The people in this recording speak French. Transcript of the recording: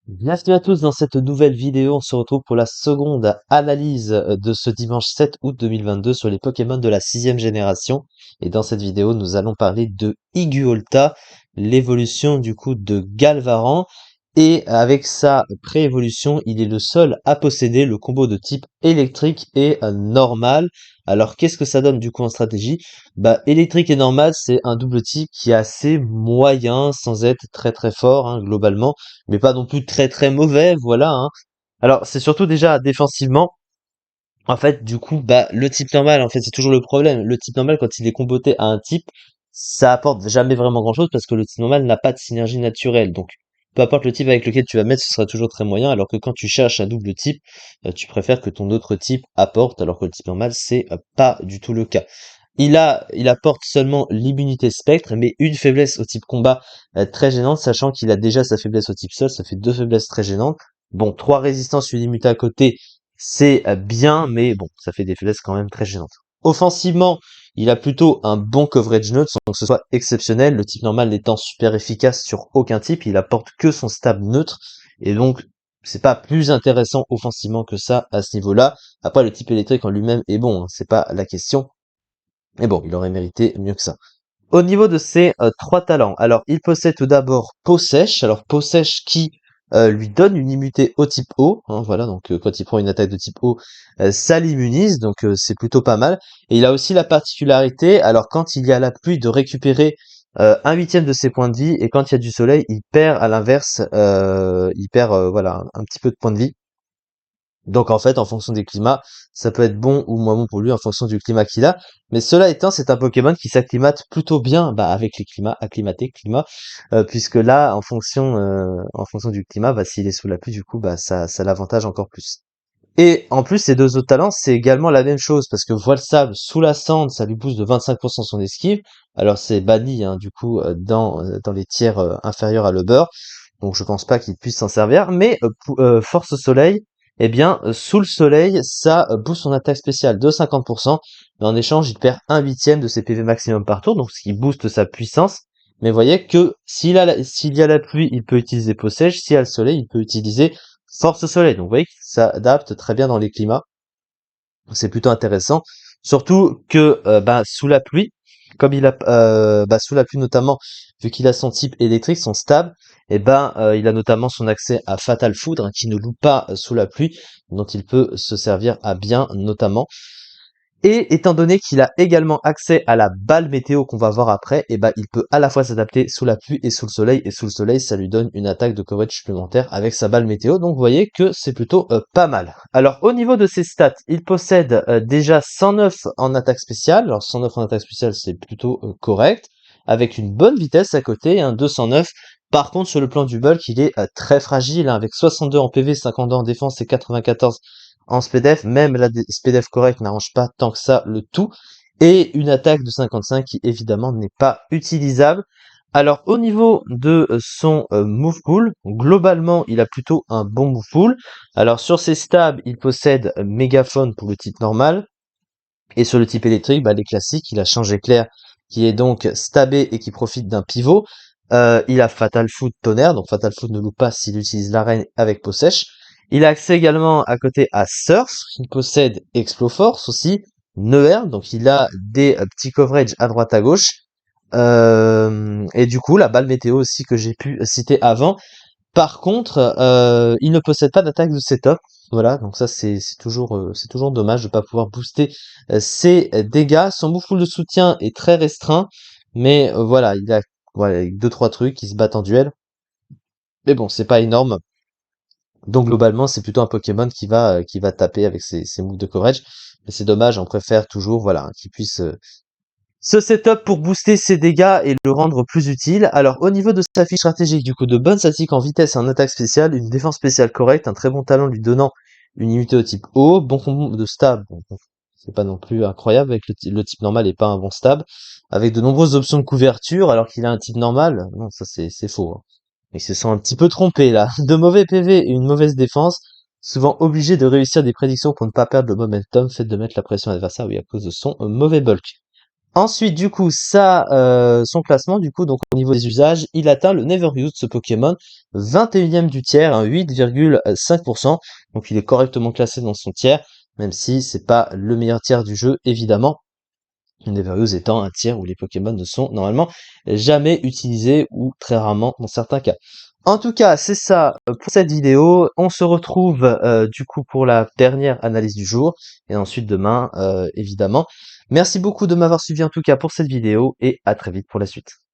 Bienvenue à tous dans cette nouvelle vidéo. On se retrouve pour la seconde analyse de ce dimanche 7 août 2022 sur les Pokémon de la sixième génération. Et dans cette vidéo, nous allons parler de Higuolta, l'évolution du coup de Galvaran. Et avec sa pré-évolution, il est le seul à posséder le combo de type électrique et normal. Alors qu'est-ce que ça donne du coup en stratégie? Bah, électrique et normal, c'est un double type qui est assez moyen sans être très très fort hein, globalement, mais pas non plus très très mauvais, voilà, hein. Alors, c'est surtout déjà défensivement. En fait, du coup, bah, le type normal, en fait, c'est toujours le problème. Le type normal, quand il est comboté à un type, ça apporte jamais vraiment grand-chose parce que le type normal n'a pas de synergie naturelle. Donc, peu importe le type avec lequel tu vas mettre, ce sera toujours très moyen. Alors que quand tu cherches un double type, tu préfères que ton autre type apporte, alors que le type normal, c'est pas du tout le cas. Il apporte seulement l'immunité spectre, mais une faiblesse au type combat très gênante, sachant qu'il a déjà sa faiblesse au type sol, ça fait deux faiblesses très gênantes. Bon, trois résistances, une immunité à côté, c'est bien, mais bon, ça fait des faiblesses quand même très gênantes. Offensivement, il a plutôt un bon coverage neutre, sans que ce soit exceptionnel. Le type normal n'étant super efficace sur aucun type, il apporte que son stab neutre, et donc c'est pas plus intéressant offensivement que ça à ce niveau-là. Après, le type électrique en lui-même est bon, hein, c'est pas la question. Mais bon, il aurait mérité mieux que ça. Au niveau de ses trois talents, alors il possède tout d'abord Peau sèche. Alors Peau sèche qui lui donne une immunité au type O, hein, voilà, donc quand il prend une attaque de type O, ça l'immunise, donc c'est plutôt pas mal. Et il a aussi la particularité, alors quand il y a la pluie, de récupérer un huitième de ses points de vie, et quand il y a du soleil, il perd à l'inverse, il perd voilà un petit peu de points de vie. Donc en fait, en fonction des climats, ça peut être bon ou moins bon pour lui en fonction du climat qu'il a. Mais cela étant, c'est un Pokémon qui s'acclimate plutôt bien bah, avec les climats, acclimaté, climat, puisque là, en fonction du climat, bah, s'il est sous la pluie, du coup, bah, ça l'avantage encore plus. Et en plus, ces deux autres talents, c'est également la même chose, parce que Voile Sable sous la cendre, ça lui booste de 25% son esquive. Alors c'est banni, hein, du coup, dans les tiers inférieurs à le beurre. Donc je pense pas qu'il puisse s'en servir. Mais Force Soleil, eh bien, sous le soleil, ça booste son attaque spéciale de 50%. Mais en échange, il perd un huitième de ses PV maximum par tour, donc ce qui booste sa puissance. Mais voyez que s'il y a la pluie, il peut utiliser Peau sèche. S'il y a le soleil, il peut utiliser Force Soleil. Donc vous voyez que ça adapte très bien dans les climats. C'est plutôt intéressant. Surtout que bah, sous la pluie, comme il a bah, sous la pluie notamment, vu qu'il a son type électrique, son stab, et ben il a notamment son accès à Fatal Foudre, hein, qui ne loue pas sous la pluie, dont il peut se servir à bien notamment. Et étant donné qu'il a également accès à la balle météo qu'on va voir après, et ben il peut à la fois s'adapter sous la pluie et sous le soleil. Et sous le soleil, ça lui donne une attaque de coverage supplémentaire avec sa balle météo. Donc vous voyez que c'est plutôt pas mal. Alors au niveau de ses stats, il possède déjà 109 en attaque spéciale. Alors 109 en attaque spéciale, c'est plutôt correct. Avec une bonne vitesse à côté, hein, 209. Par contre, sur le plan du bulk, il est très fragile, hein, avec 62 en PV, 52 en défense et 94 en SPDF. Même la SPDF correcte n'arrange pas tant que ça le tout. Et une attaque de 55 qui évidemment n'est pas utilisable. Alors au niveau de son move pool, globalement il a plutôt un bon move pool. Alors sur ses stabs, il possède Mégaphone pour le type normal. Et sur le type électrique, bah, les classiques, il a changé clair, qui est donc stabé et qui profite d'un pivot. Il a Fatal Foot Tonnerre, donc Fatal Foot ne loupe pas s'il utilise l'arène avec peau sèche. Il a accès également à côté à Surf, il possède Exploforce aussi, Neuer, donc il a des petits coverage à droite à gauche. Et du coup, la balle météo aussi que j'ai pu citer avant. Par contre, il ne possède pas d'attaque de setup. Voilà, donc ça c'est toujours dommage de pas pouvoir booster ses dégâts. Son move pool de soutien est très restreint, mais voilà, il a voilà deux trois trucs qui se battent en duel. Mais bon, c'est pas énorme. Donc globalement, c'est plutôt un Pokémon qui va taper avec ses moves de coverage. Mais c'est dommage, on préfère toujours voilà qu'il puisse ce setup pour booster ses dégâts et le rendre plus utile. Alors au niveau de sa fiche stratégique, du coup de bonnes statistiques en vitesse et en attaque spéciale, une défense spéciale correcte, un très bon talent lui donnant une immunité au type O, bon combo de stab, bon, c'est pas non plus incroyable avec le type normal et pas un bon stab, avec de nombreuses options de couverture alors qu'il a un type normal, non ça c'est faux. Hein. Ils se sont un petit peu trompés là. De mauvais PV et une mauvaise défense, souvent obligé de réussir des prédictions pour ne pas perdre le momentum, fait de mettre la pression à l'adversaire, oui à cause de son mauvais bulk. Ensuite, du coup, son classement, du coup, donc au niveau des usages, il atteint le Never Used, ce Pokémon, 21e du tiers, hein, 8,5%. Donc il est correctement classé dans son tiers, même si c'est pas le meilleur tiers du jeu, évidemment. Never Use étant un tiers où les Pokémon ne sont normalement jamais utilisés ou très rarement dans certains cas. En tout cas, c'est ça pour cette vidéo. On se retrouve du coup pour la dernière analyse du jour et ensuite demain, évidemment. Merci beaucoup de m'avoir suivi en tout cas pour cette vidéo et à très vite pour la suite.